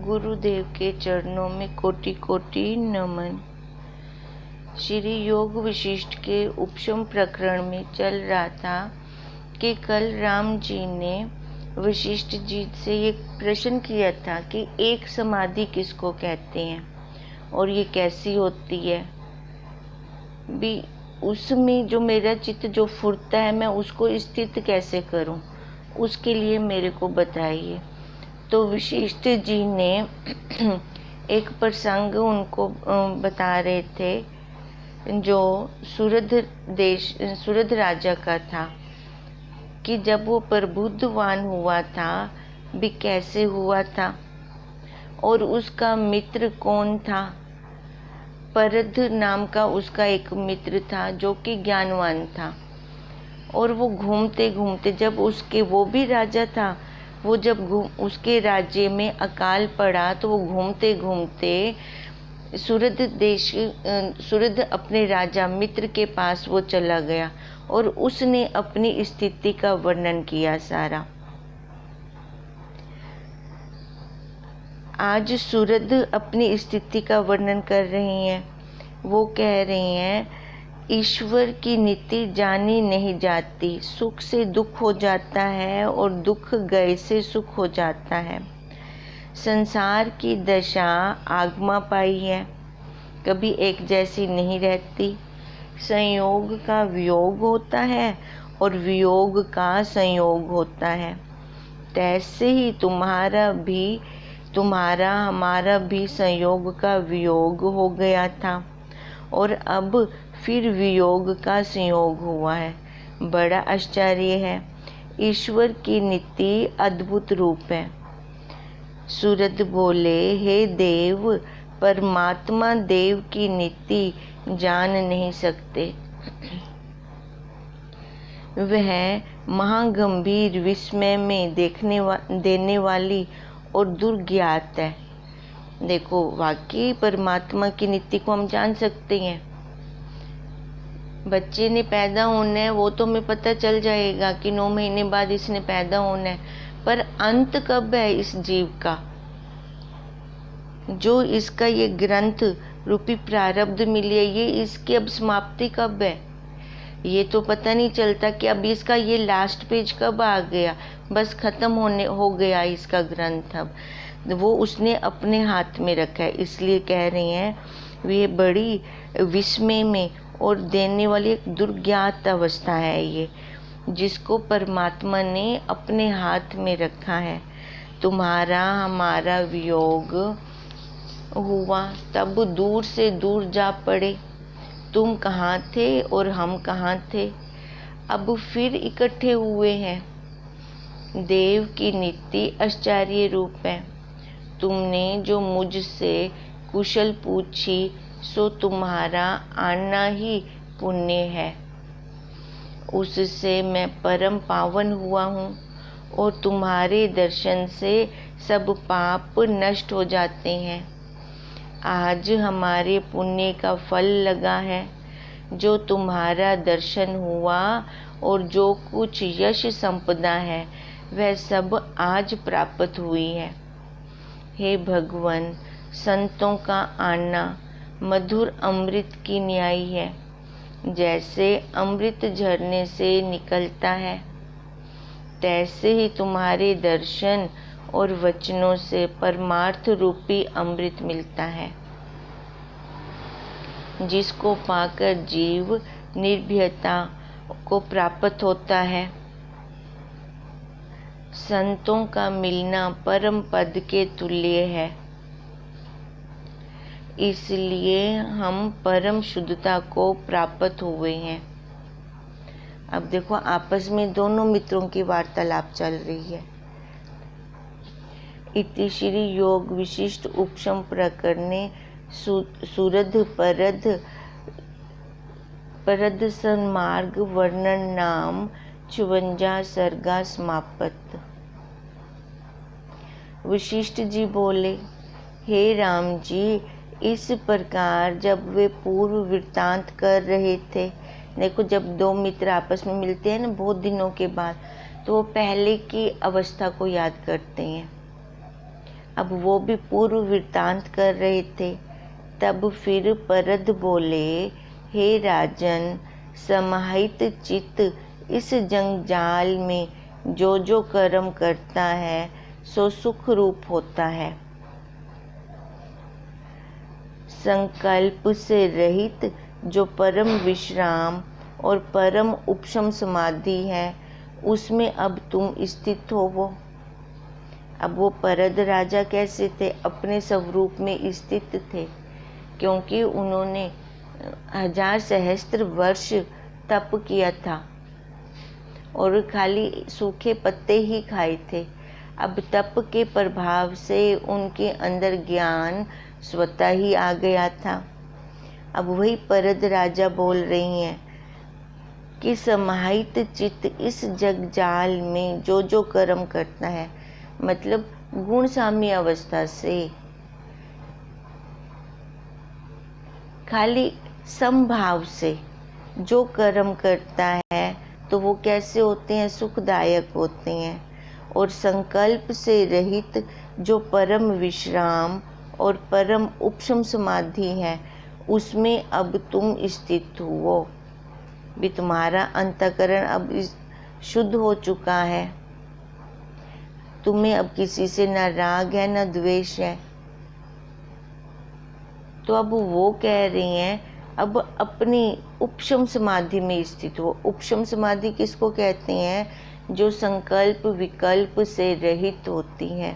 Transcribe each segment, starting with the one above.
गुरुदेव के चरणों में कोटि कोटि नमन। श्री योग वशिष्ठ के उपशम प्रकरण में चल रहा था कि कल राम जी ने वशिष्ठ जी से एक प्रश्न किया था कि एक समाधि किसको कहते हैं और ये कैसी होती है भी, उसमें जो मेरा चित्त जो फुरता है मैं उसको स्थित कैसे करूं, उसके लिए मेरे को बताइए। तो वशिष्ठ जी ने एक प्रसंग उनको बता रहे थे जो सूरध राजा का था कि जब वो प्रबुद्धवान हुआ था भी कैसे हुआ था और उसका मित्र कौन था। परध नाम का उसका एक मित्र था जो कि ज्ञानवान था और वो घूमते घूमते जब उसके वो भी राजा था, वो जब उसके राज्य में अकाल पड़ा तो वो घूमते घूमते सूरध अपने राजा मित्र के पास वो चला गया और उसने अपनी स्थिति का वर्णन किया सारा। आज सूरध अपनी स्थिति का वर्णन कर रही हैं। वो कह रही हैं ईश्वर की नीति जानी नहीं जाती, सुख से दुख हो जाता है और दुख गए से सुख हो जाता है। संसार की दशा आगमा पाई है, कभी एक जैसी नहीं रहती। संयोग का वियोग होता है और वियोग का संयोग होता है। तैसे ही तुम्हारा हमारा भी संयोग का वियोग हो गया था और अब फिर वियोग का संयोग हुआ है। बड़ा आश्चर्य है, ईश्वर की नीति अद्भुत रूप है। सूरध बोले, हे देव, परमात्मा देव की नीति जान नहीं सकते। वह महागंभीर विस्मय में देने वाली और दुर्ज्ञात है। देखो, वाकई परमात्मा की नीति को हम जान सकते हैं। बच्चे ने पैदा होना है वो तो हमें पता चल जाएगा कि 9 महीने बाद इसने पैदा होना है, पर अंत कब है इस जीव का, जो इसका ये ग्रंथ रूपी प्रारब्ध मिली है, ये इसकी अब समाप्ति कब है, ये तो पता नहीं चलता कि अब इसका ये लास्ट पेज कब आ गया, बस खत्म हो गया इसका ग्रंथ। अब वो उसने अपने हाथ में रखा है। इसलिए कह रही हैं ये बड़ी विस्मय में और देने वाली एक दुर्ज्ञात अवस्था है ये, जिसको परमात्मा ने अपने हाथ में रखा है। तुम्हारा हमारा वियोग हुआ तब दूर से दूर जा पड़े। तुम कहाँ थे और हम कहाँ थे, अब फिर इकट्ठे हुए हैं। देव की नीति आश्चर्य रूप है। तुमने जो मुझसे कुशल पूछी सो तुम्हारा आना ही पुण्य है। उससे मैं परम पावन हुआ हूँ और तुम्हारे दर्शन से सब पाप नष्ट हो जाते हैं। आज हमारे पुण्य का फल लगा है। जो तुम्हारा दर्शन हुआ और जो कुछ यश संपदा है वह सब आज प्राप्त हुई है। हे भगवान, संतों का आना मधुर अमृत की न्याय है। जैसे अमृत झरने से निकलता है, तैसे ही तुम्हारे दर्शन और वचनों से परमार्थ रूपी अमृत मिलता है, जिसको पाकर जीव निर्भयता को प्राप्त होता है। संतों का मिलना परम पद के तुल्य है, इसलिए हम परम शुद्धता को प्राप्त हुए हैं। अब देखो, आपस में दोनों मित्रों की वार्तालाप चल रही है। इति श्री योग विशिष्ट उपशम प्रकरणे सूरध परद सन्मार्ग वर्णन नाम 54 सर्गा समाप्त। वशिष्ठ जी बोले, हे राम जी, इस प्रकार जब वे पूर्व वृत्तांत कर रहे थे, देखो जब दो मित्र आपस में मिलते हैं ना बहुत दिनों के बाद, तो वो पहले की अवस्था को याद करते हैं। अब वो भी पूर्व वृत्तांत कर रहे थे। तब फिर परद बोले, हे राजन, समाहित चित्त इस जंजाल में जो जो कर्म करता है सो सुख रूप होता है। संकल्प से रहित जो परम विश्राम और परम उपशम समाधि है, उसमें अब तुम स्थित हो। वो अब वो परद राजा कैसे थे? अपने स्वरूप में स्थित थे, क्योंकि उन्होंने 1000 सहस्त्र वर्ष तप किया था और खाली सूखे पत्ते ही खाए थे। अब तप के प्रभाव से उनके अंदर ज्ञान स्वतः ही आ गया था। अब वही परद राजा बोल रही हैं कि समाहित चित्त इस जगजाल में जो जो कर्म करता है, मतलब गुण साम्य अवस्था से खाली समभाव से जो कर्म करता है तो वो कैसे होते हैं? सुखदायक होते हैं। और संकल्प से रहित जो परम विश्राम और परम उपशम समाधि है, उसमें अब तुम स्थित हो। भी तुम्हारा अंतःकरण अब शुद्ध हो चुका है। तुम्हें अब किसी से न राग है न द्वेष है। तो अब वो कह रही हैं, अब अपनी उपशम समाधि में स्थित हो। उपशम समाधि किसको कहते हैं? जो संकल्प विकल्प से रहित होती है।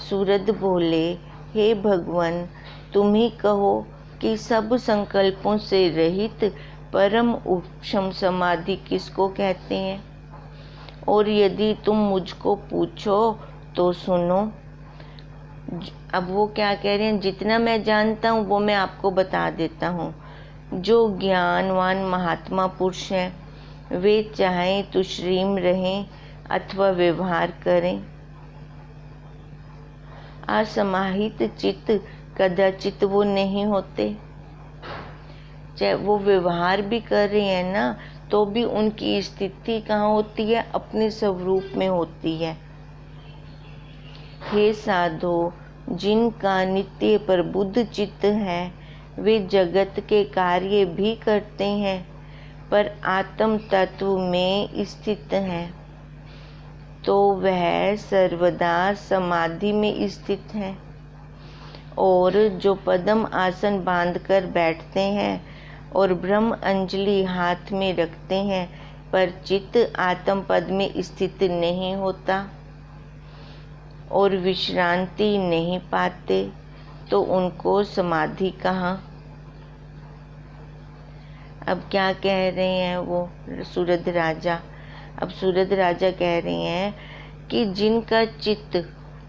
सूरद बोले, हे भगवान, तुम ही कहो कि सब संकल्पों से रहित परम उपशम समाधि किसको कहते हैं? और यदि तुम मुझको पूछो तो सुनो। अब वो क्या कह रहे हैं? जितना मैं जानता हूँ वो मैं आपको बता देता हूँ। जो ज्ञानवान महात्मा पुरुष हैं, वे चाहें तुश्रीम रहें अथवा व्यवहार करें। असमाहित चित्त कदाचित वो नहीं होते। चाहे वो व्यवहार भी कर रहे हैं ना, तो भी उनकी स्थिति कहाँ होती है? अपने स्वरूप में होती है। हे साधो, जिनका नित्य प्रबुद्ध चित्त है, वे जगत के कार्य भी करते हैं पर आत्म तत्व में स्थित हैं, तो वह सर्वदा समाधि में स्थित है। और जो पद्म आसन बांधकर बैठते हैं और ब्रह्म अंजलि हाथ में रखते हैं पर चित्त आत्म पद में स्थित नहीं होता और विश्रांति नहीं पाते, तो उनको समाधि कहाँ? अब क्या कह रहे हैं वो सूरद राजा? अब सूरद राजा कह रहे हैं कि जिनका चित्त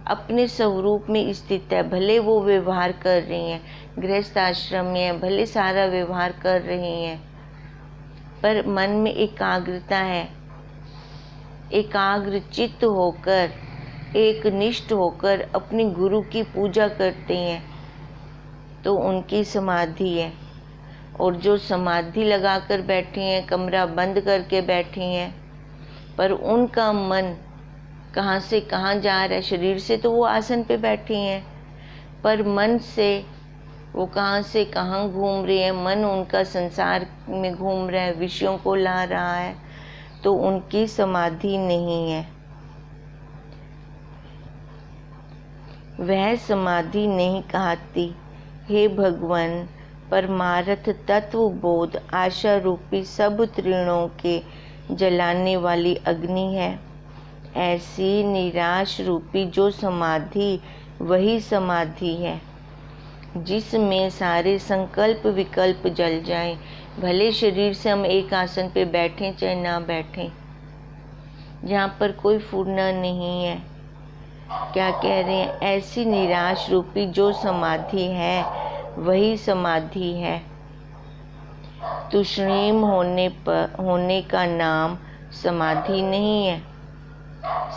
अपने स्वरूप में स्थित है, भले वो व्यवहार कर रही हैं, गृहस्थ आश्रम में भले सारा व्यवहार कर रही हैं, पर मन में एकाग्रता है, एकाग्र चित्त होकर, एक निष्ठ होकर अपनी गुरु की पूजा करते हैं, तो उनकी समाधि है। और जो समाधि लगाकर बैठी हैं, कमरा बंद करके बैठी हैं, पर उनका मन कहाँ से कहाँ जा रहा है? शरीर से तो वो आसन पे बैठी हैं, पर मन से वो कहाँ से कहाँ घूम रही है। मन उनका संसार में घूम रहा है, विषयों को ला रहा है, तो उनकी समाधि नहीं है। वह समाधि नहीं कहती। हे भगवान, परमार्थ तत्व बोध आशा रूपी सब तृणों के जलाने वाली अग्नि है। ऐसी निराश रूपी जो समाधि, वही समाधि है जिसमें सारे संकल्प विकल्प जल जाएं। भले शरीर से हम एक आसन पे बैठें चाहे ना बैठें, जहाँ पर कोई फूरना नहीं है। क्या कह रहे हैं? ऐसी निराश रूपी जो समाधि है, वही समाधि है। तुष्णीम होने का नाम समाधि नहीं है।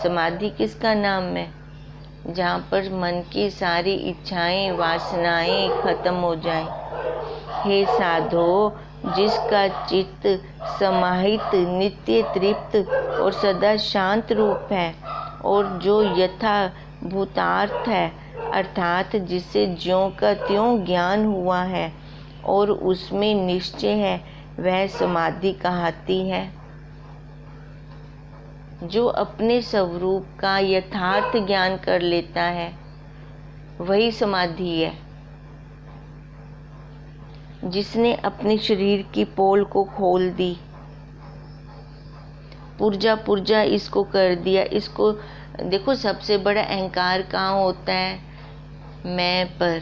समाधि किसका नाम है? जहाँ पर मन की सारी इच्छाएं वासनाएं खत्म हो जाएं। हे साधो, जिसका चित्त समाहित, नित्य तृप्त और सदा शांत रूप है, और जो यथा भूतार्थ है, अर्थात जिसे ज्यों का त्यों ज्ञान हुआ है और उसमें निश्चय है, वह समाधि कहलाती है। जो अपने स्वरूप का यथार्थ ज्ञान कर लेता है वही समाधि है। जिसने अपने शरीर की पोल को खोल दी, पुर्जा पुर्जा इसको कर दिया। इसको देखो, सबसे बड़ा अहंकार कहाँ होता है? मैं पर,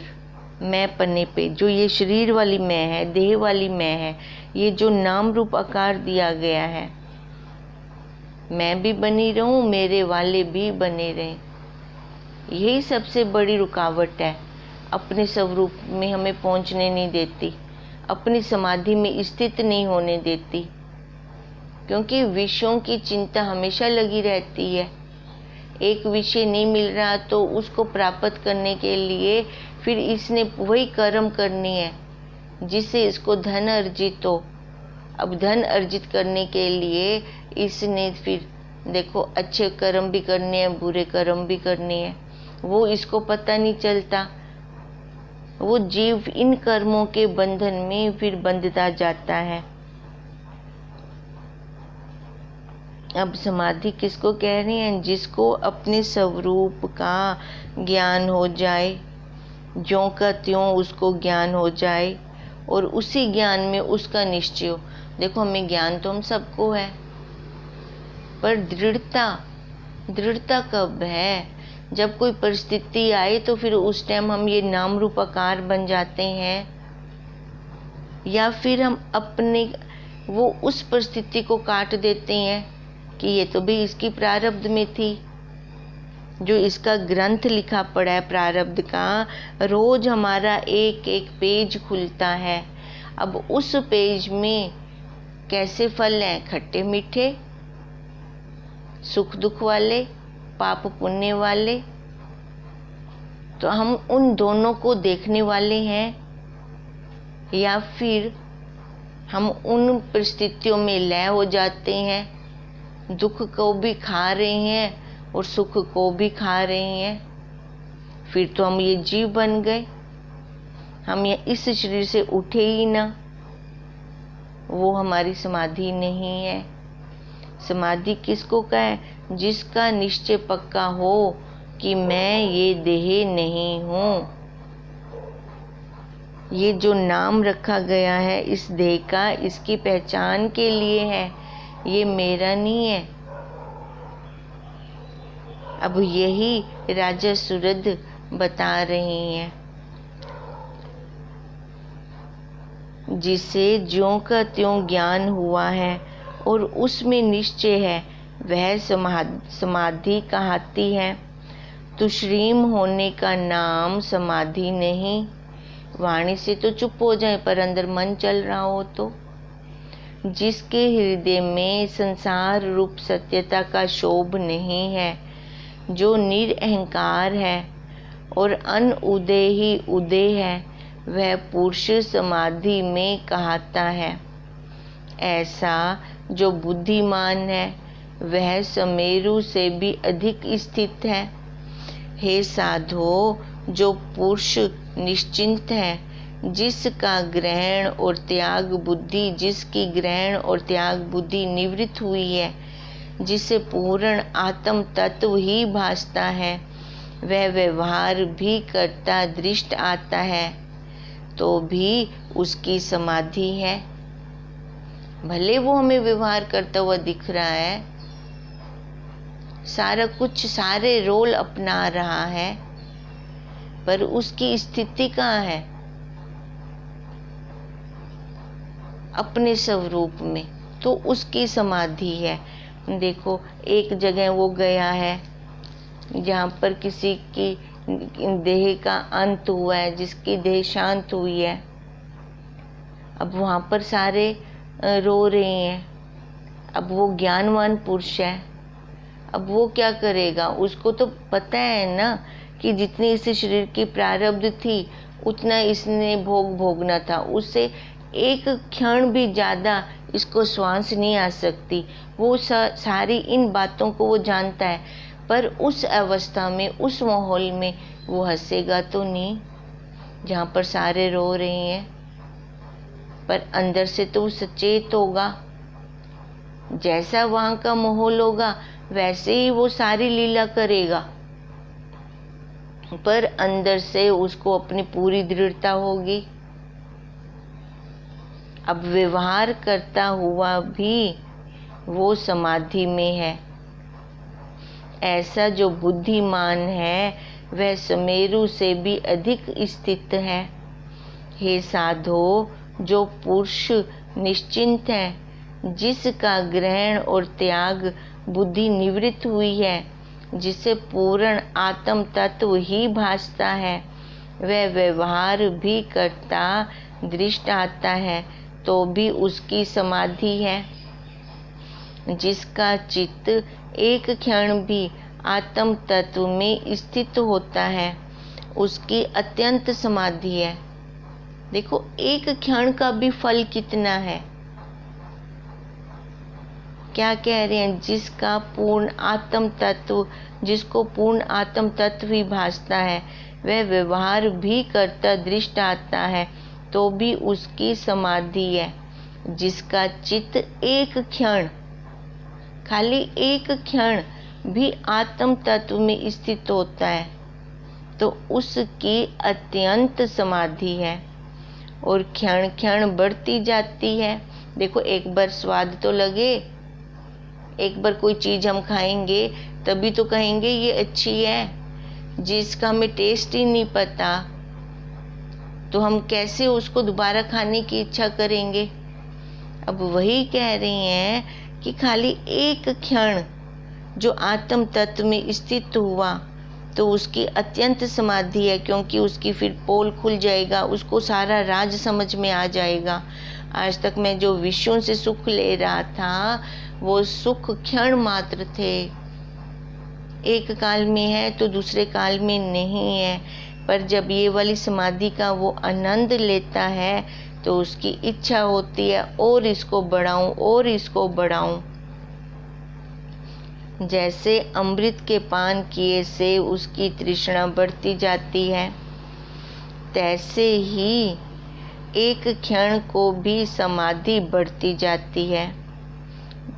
मैं पन्ने पे। जो ये शरीर वाली मैं है, देह वाली मैं है, ये जो नाम रूप आकार दिया गया है, मैं भी बनी रहूं, मेरे वाले भी बने रहें, यही सबसे बड़ी रुकावट है। अपने स्वरूप में हमें पहुंचने नहीं देती, अपनी समाधि में स्थित नहीं होने देती, क्योंकि विषयों की चिंता हमेशा लगी रहती है। एक विषय नहीं मिल रहा तो उसको प्राप्त करने के लिए फिर इसने वही कर्म करनी है जिससे इसको धन अर्जित हो। अब धन अर्जित करने के लिए इसने फिर देखो अच्छे कर्म भी करने हैं, बुरे कर्म भी करने हैं। वो इसको पता नहीं चलता। वो जीव इन कर्मों के बंधन में फिर बंधता जाता है। अब समाधि किसको कह रहे हैं? जिसको अपने स्वरूप का ज्ञान हो जाए, ज्यों का त्यों उसको ज्ञान हो जाए और उसी ज्ञान में उसका निश्चय हो। देखो, हमें ज्ञान तो हम सबको है, पर दृढ़ता कब है? जब कोई परिस्थिति आए तो फिर उस टाइम हम ये नाम रूप आकार बन जाते हैं, या फिर हम अपने वो उस परिस्थिति को काट देते हैं कि ये तो भी इसकी प्रारब्ध में थी। जो इसका ग्रंथ लिखा पड़ा है प्रारब्ध का, रोज हमारा एक एक पेज खुलता है। अब उस पेज में कैसे फल हैं? खट्टे मीठे, सुख दुख वाले, पाप पुण्य वाले। तो हम उन दोनों को देखने वाले हैं, या फिर हम उन परिस्थितियों में लय हो जाते हैं, दुख को भी खा रहे हैं और सुख को भी खा रहे हैं। फिर तो हम ये जीव बन गए, हम ये इस शरीर से उठे ही ना। वो हमारी समाधि नहीं है। समाधि किसको कहे? जिसका निश्चय पक्का हो कि मैं ये देह नहीं हूँ। ये जो नाम रखा गया है इस देह का, इसकी पहचान के लिए है, ये मेरा नहीं है। अब यही राजा सूरद बता रही हैं। जिसे ज्यों का त्यों ज्ञान हुआ है और उसमें निश्चय है, वह समाधि कहलाती है। तुश्रीम होने का नाम समाधि नहीं। वाणी से तो चुप हो जाए पर अंदर मन चल रहा हो तो। जिसके हृदय में संसार रूप सत्यता का शोभ नहीं है, जो निरअहंकार है और अन उदय ही उदय है, वह पुरुष समाधि में कहलाता है। ऐसा जो बुद्धिमान है वह समेरु से भी अधिक स्थित है। हे साधो, जो पुरुष निश्चिंत है, जिसका ग्रहण और त्याग बुद्धि, जिसकी ग्रहण और त्याग बुद्धि निवृत्त हुई है, जिसे पूर्ण आत्म तत्व ही भासता है, वह व्यवहार भी करता दृष्ट आता है तो भी उसकी समाधि है। भले वो हमें व्यवहार करता हुआ दिख रहा है, सारा कुछ, सारे रोल अपना रहा है, पर उसकी स्थिति कहाँ है? अपने स्वरूप में, तो उसकी समाधि है। देखो, एक जगह वो गया है जहाँ पर किसी की देह का अंत हुआ है, जिसकी देह शांत हुई है। अब वहाँ पर सारे रो रहे हैं। अब वो ज्ञानवान पुरुष है, अब वो क्या करेगा? उसको तो पता है ना कि जितनी इस शरीर की प्रारब्ध थी उतना इसने भोगना था, उससे एक क्षण भी ज़्यादा इसको श्वास नहीं आ सकती। वो सारी इन बातों को वो जानता है, पर उस अवस्था में, उस माहौल में वो हंसेगा तो नहीं, जहाँ पर सारे रो रहे हैं। पर अंदर से तो वो सचेत होगा। जैसा वहाँ का माहौल होगा वैसे ही वो सारी लीला करेगा, पर अंदर से उसको अपनी पूरी दृढ़ता होगी। अब व्यवहार करता हुआ भी वो समाधि में है। ऐसा जो बुद्धिमान है वह सुमेरु से भी अधिक स्थित है। हे साधो, जो पुरुष निश्चिंत है, जिसका ग्रहण और त्याग बुद्धि निवृत्त हुई है, जिसे पूर्ण आत्म तत्व ही भासता है, वह व्यवहार भी करता दृष्ट आता है तो भी उसकी समाधि है। जिसका चित्त एक क्षण भी आत्म तत्व में स्थित होता है, उसकी अत्यंत समाधि है। देखो, एक क्षण का भी फल कितना है। क्या कह रहे हैं? जिसका पूर्ण आत्म तत्व, जिसको पूर्ण आत्म तत्व ही भासता है, वह व्यवहार भी करता दृष्ट आता है तो भी उसकी समाधि है। जिसका चित्त एक क्षण, खाली एक क्षण भी आत्म तत्व में स्थित होता है तो उसकी अत्यंत समाधि है और क्षण क्षण बढ़ती जाती है। देखो, एक बार स्वाद तो लगे, एक बार कोई चीज़ हम खाएंगे तभी तो कहेंगे ये अच्छी है। जिसका हमें टेस्ट ही नहीं पता तो हम कैसे उसको दोबारा खाने की इच्छा करेंगे। अब वही कह रही हैं कि खाली एक क्षण जो आत्म तत्व में स्थित हुआ तो उसकी अत्यंत समाधि है, क्योंकि उसकी फिर पोल खुल जाएगा, उसको सारा राज समझ में आ जाएगा। आज तक मैं जो विषयों से सुख ले रहा था वो सुख क्षण मात्र थे, एक काल में है तो दूसरे काल में नहीं है। पर जब ये वाली समाधि का वो आनंद लेता है तो उसकी इच्छा होती है और इसको बढ़ाऊं और इसको बढ़ाऊं। जैसे अमृत के पान किए से उसकी तृष्णा बढ़ती जाती है, तैसे ही एक क्षण को भी समाधि बढ़ती जाती है।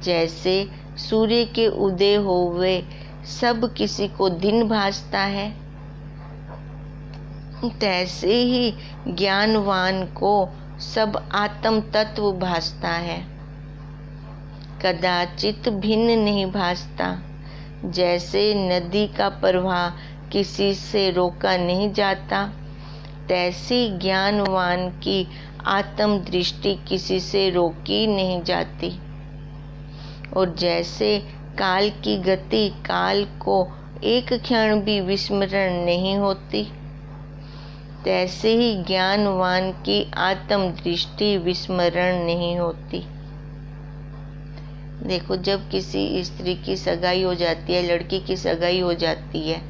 जैसे सूर्य के उदय होवे सब किसी को दिन भासता है, तैसे ही ज्ञानवान को सब आत्म तत्व भासता है। कदाचित भिन्न नहीं भासता। जैसे नदी का प्रवाह किसी से रोका नहीं जाता, तैसी ज्ञानवान की आत्म दृष्टि किसी से रोकी नहीं जाती। और जैसे काल की गति काल को एक क्षण भी विस्मरण नहीं होती, तैसे ही ज्ञानवान की आत्म दृष्टि विस्मरण नहीं होती। देखो, जब किसी स्त्री की सगाई हो जाती है, लड़की की सगाई हो जाती है,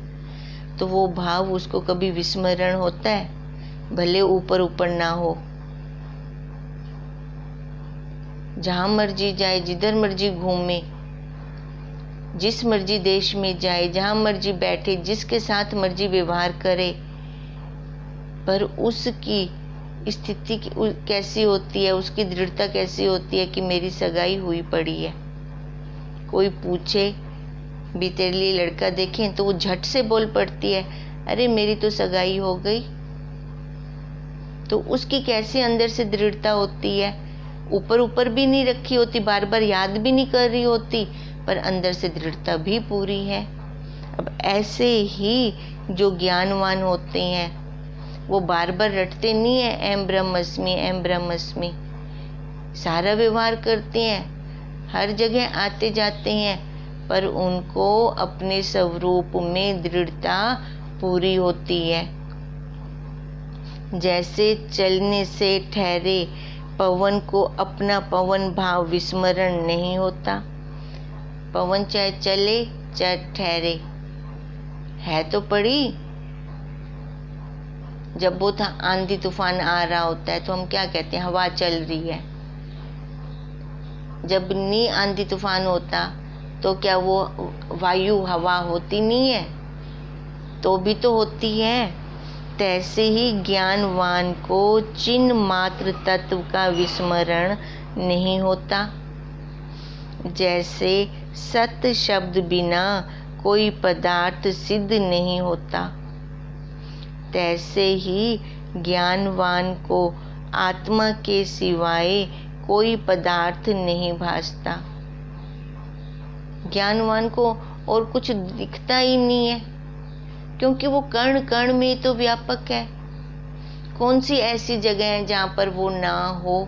तो वो भाव उसको कभी विस्मरण होता है? भले ऊपर ऊपर ना हो, जहाँ मर्जी जाए, जिधर मर्जी घूमे, जिस मर्जी देश में जाए, जहाँ मर्जी बैठे, जिसके साथ मर्जी व्यवहार करे, पर उसकी स्थिति कैसी होती है, उसकी दृढ़ता कैसी होती है कि मेरी सगाई हुई पड़ी है। कोई पूछे भी तेरे लिए लड़का देखें तो वो झट से बोल पड़ती है, अरे मेरी तो सगाई हो गई। तो उसकी कैसे अंदर से दृढ़ता होती है? ऊपर ऊपर भी नहीं रखी होती, बार बार याद भी नहीं कर रही होती, पर अंदर से दृढ़ता भी पूरी है। अब ऐसे ही जो ज्ञानवान होते हैं वो बार बार रटते नहीं है एम ब्रह्मस्मि एम ब्रह्मस्मि, सारा व्यवहार करते हैं, हर जगह आते जाते हैं, पर उनको अपने स्वरूप में दृढ़ता पूरी होती है। जैसे चलने से ठहरे पवन को अपना पवन भाव विस्मरण नहीं होता। पवन चाहे चले चाहे ठहरे, है तो पड़ी। जब वो था आंधी तूफान आ रहा होता है तो हम क्या कहते हैं? हवा चल रही है। जब नहीं आंधी तूफान होता तो क्या वो वायु हवा होती नहीं है? तो भी तो होती है। तैसे ही ज्ञानवान को चिन्ह मात्र तत्व का विस्मरण नहीं होता। जैसे सत शब्द बिना कोई पदार्थ सिद्ध नहीं होता, तैसे ही ज्ञानवान को आत्मा के सिवाय कोई पदार्थ नहीं भासता। ज्ञानवान को और कुछ दिखता ही नहीं है, क्योंकि वो कण कण में तो व्यापक है। कौन सी ऐसी जगह है जहां पर वो ना हो?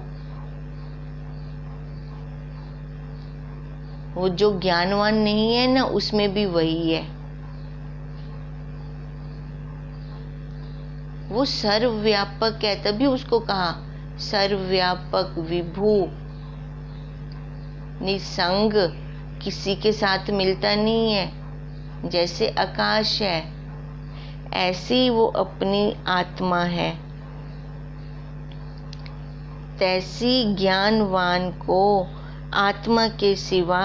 वो जो ज्ञानवान नहीं है ना, उसमें भी वही है। वो सर्वव्यापक है, तभी उसको कहा सर्वव्यापक, विभू, निसंग, किसी के साथ मिलता नहीं है। जैसे आकाश है, ऐसी वो अपनी आत्मा है। तैसी ज्ञानवान को आत्मा के सिवा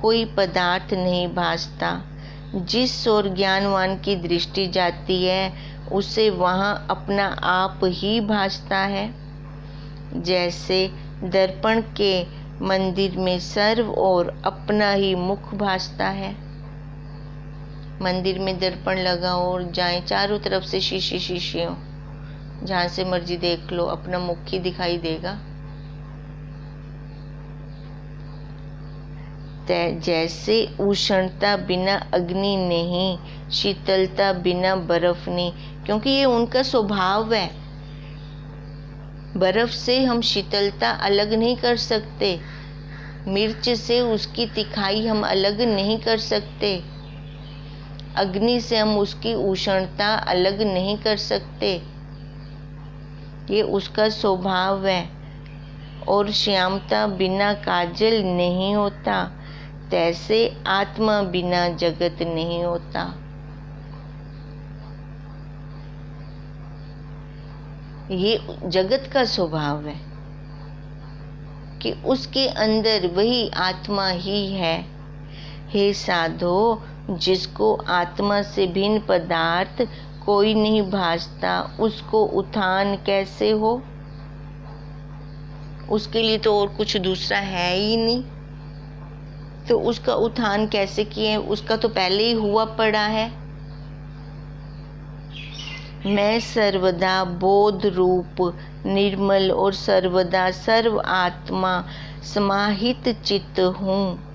कोई पदार्थ नहीं भासता। जिस ओर ज्ञानवान की दृष्टि जाती है उसे वहाँ अपना आप ही भासता है। जैसे दर्पण के मंदिर में सर्व और अपना ही मुख भासता है। मंदिर में दर्पण लगा और जाए, चारों तरफ से शीशे शीशे हो, जहाँ से मर्जी देख लो, अपना मुख ही दिखाई देगा। जैसे उष्णता बिना अग्नि नहीं, शीतलता बिना बर्फ नहीं, क्योंकि ये उनका स्वभाव है। बर्फ से हम शीतलता अलग नहीं कर सकते, मिर्च से उसकी तिखाई हम अलग नहीं कर सकते, अग्नि से हम उसकी उष्णता अलग नहीं कर सकते। ये उसका स्वभाव है। और श्यामता बिना काजल नहीं होता, तैसे आत्मा बिना जगत नहीं होता। ये जगत का स्वभाव है कि उसके अंदर वही आत्मा ही है। हे साधो, जिसको आत्मा से भिन्न पदार्थ कोई नहीं भासता, उसको उत्थान कैसे हो? उसके लिए तो और कुछ दूसरा है ही नहीं, तो उसका उत्थान कैसे किए? उसका तो पहले ही हुआ पड़ा है। मैं सर्वदा बोध रूप निर्मल और सर्वदा सर्व आत्मा समाहित चित्त हूँ।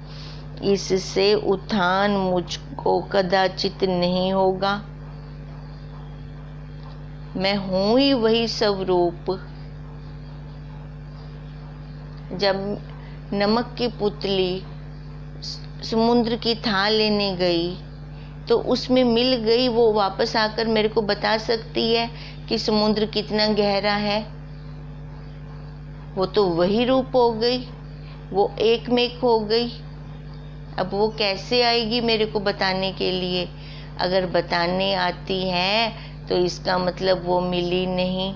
इससे उत्थान मुझको कदाचित नहीं होगा। मैं हूँ ही वही स्वरूप। जब नमक की पुतली समुद्र की थाल लेने गई तो उसमें मिल गई, वो वापस आकर मेरे को बता सकती है कि समुद्र कितना गहरा है? वो तो वही रूप हो गई, वो एक में एक हो गई। अब वो कैसे आएगी मेरे को बताने के लिए? अगर बताने आती है तो इसका मतलब वो मिली नहीं।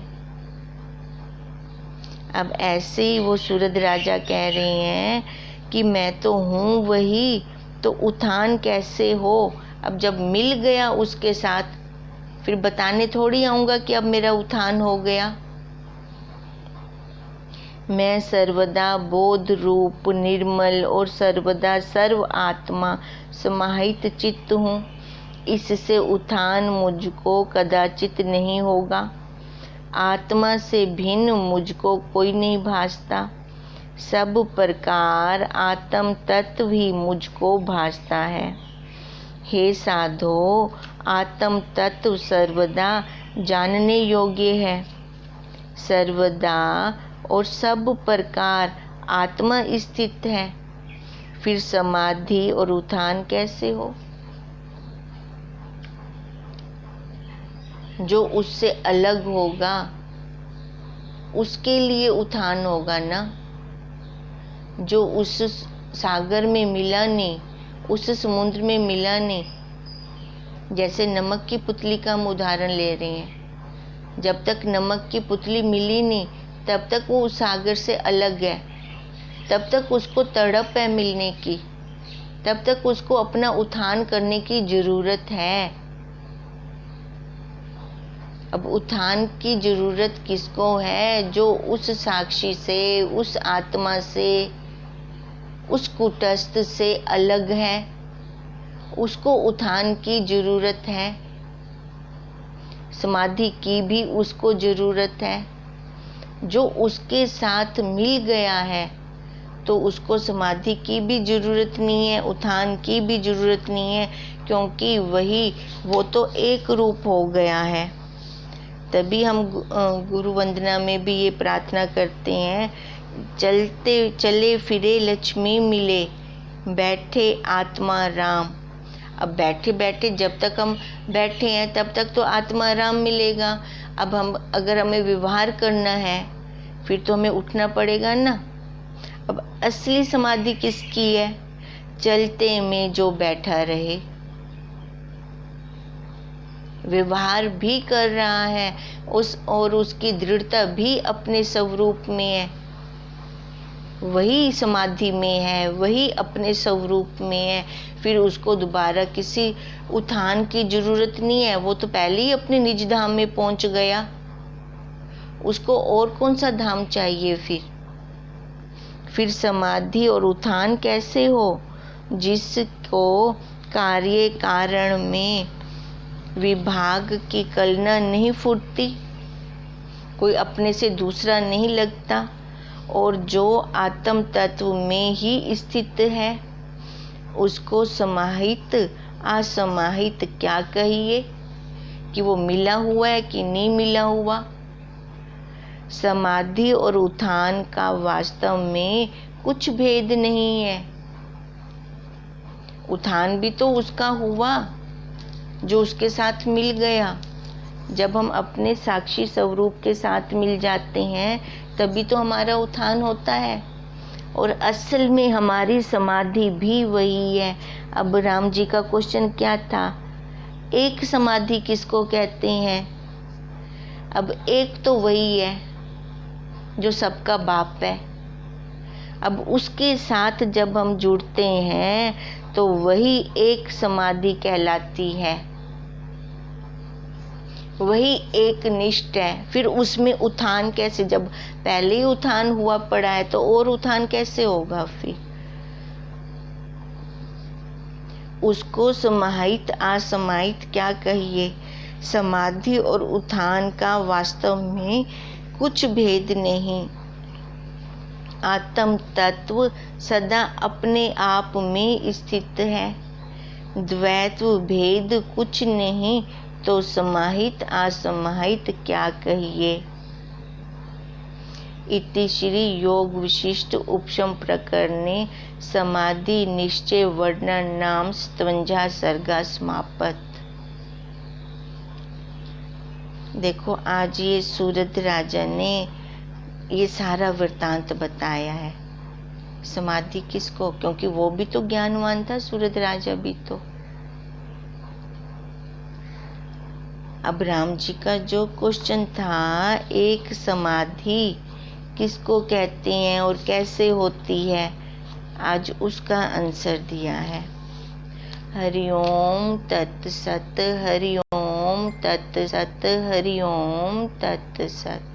अब ऐसे ही वो सूरज राजा कह रही हैं कि मैं तो हूँ वही, तो उत्थान कैसे हो? अब जब मिल गया उसके साथ, फिर बताने थोड़ी आऊँगा कि अब मेरा उत्थान हो गया। मैं सर्वदा बोध रूप निर्मल और सर्वदा सर्व आत्मा समाहित चित्त हूँ। इससे उत्थान मुझको कदाचित नहीं होगा। आत्मा से भिन्न मुझको कोई नहीं भासता। सब प्रकार आत्म तत्व ही मुझको भासता है। हे साधो, आत्म तत्व सर्वदा जानने योग्य है। सर्वदा और सब प्रकार आत्मा स्थित है, फिर समाधि और उत्थान कैसे हो? जो उससे अलग होगा उसके लिए उत्थान होगा ना। जो उस सागर में मिला नहीं, उस समुद्र में मिला नहीं। जैसे नमक की पुतली का हम उदाहरण ले रहे हैं, जब तक नमक की पुतली मिली नहीं तब तक वो उस सागर से अलग है, तब तक उसको तड़प है मिलने की। तब तक उसको अपना उत्थान करने की जरूरत है। अब उत्थान की जरूरत किसको है? जो उस साक्षी से, उस आत्मा से, उस कूटस्थ से अलग है, उसको उत्थान की जरूरत है। समाधि की भी उसको जरूरत है। जो उसके साथ मिल गया है तो उसको समाधि की भी जरूरत नहीं है, उत्थान की भी जरूरत नहीं है, क्योंकि वो तो एक रूप हो गया है। तभी हम गुरु वंदना में भी ये प्रार्थना करते हैं, चलते चले फिरे लक्ष्मी मिले, बैठे आत्मा राम। अब बैठे बैठे जब तक हम बैठे हैं तब तक तो आत्मा राम मिलेगा। अब अगर हमें व्यवहार करना है फिर तो हमें उठना पड़ेगा ना। अब असली समाधि किसकी है? चलते में जो बैठा रहे, व्यवहार भी कर रहा है और उसकी दृढ़ता भी अपने स्वरूप में है, वही समाधि में है, वही अपने स्वरूप में है। फिर उसको दोबारा किसी उत्थान की जरूरत नहीं है, वो तो पहले ही अपने निज धाम में पहुंच गया। उसको और कौन सा धाम चाहिए? फिर समाधि और उत्थान कैसे हो? जिसको कार्य कारण में विभाग की कल्पना नहीं फूटती, कोई अपने से दूसरा नहीं लगता, और जो आत्म तत्व में ही स्थित है, उसको समाहित असमाहित क्या कहिए कि वो मिला हुआ है कि नहीं मिला हुआ। समाधि और उत्थान का वास्तव में कुछ भेद नहीं है। उत्थान भी तो उसका हुआ जो उसके साथ मिल गया। जब हम अपने साक्षी स्वरूप के साथ मिल जाते हैं तभी तो हमारा उत्थान होता है, और असल में हमारी समाधि भी वही है। अब राम जी का क्वेश्चन क्या था? एक समाधि किसको कहते हैं? अब एक तो वही है जो सबका बाप है। अब उसके साथ जब हम जुड़ते हैं तो वही एक समाधि कहलाती है, वही एक निष्ठ है। फिर उसमें उत्थान कैसे? जब पहले ही उत्थान हुआ पड़ा है तो और उत्थान कैसे होगा? फिर उसको समाहित असमाहित क्या कहिए। समाधि और उत्थान का वास्तव में कुछ भेद नहीं। आत्म तत्व सदा अपने आप में स्थित है। द्वैत भेद कुछ नहीं, तो समाहित असमाहित क्या कहिए। इति श्री योग विशिष्ट उपशम प्रकरणे समाधि निश्चय वर्णन नाम 57 सर्गा समाप्त। देखो आज ये सूरत राजा ने ये सारा वृतांत बताया है। समाधि किसको? क्योंकि वो भी तो ज्ञानवान था, सूरत राजा भी तो। अब राम जी का जो क्वेश्चन था, एक समाधि किसको कहते हैं और कैसे होती है, आज उसका आंसर दिया है। हरिओम तत्सत, हरिओम तत्सत, हरिओम तत्सत।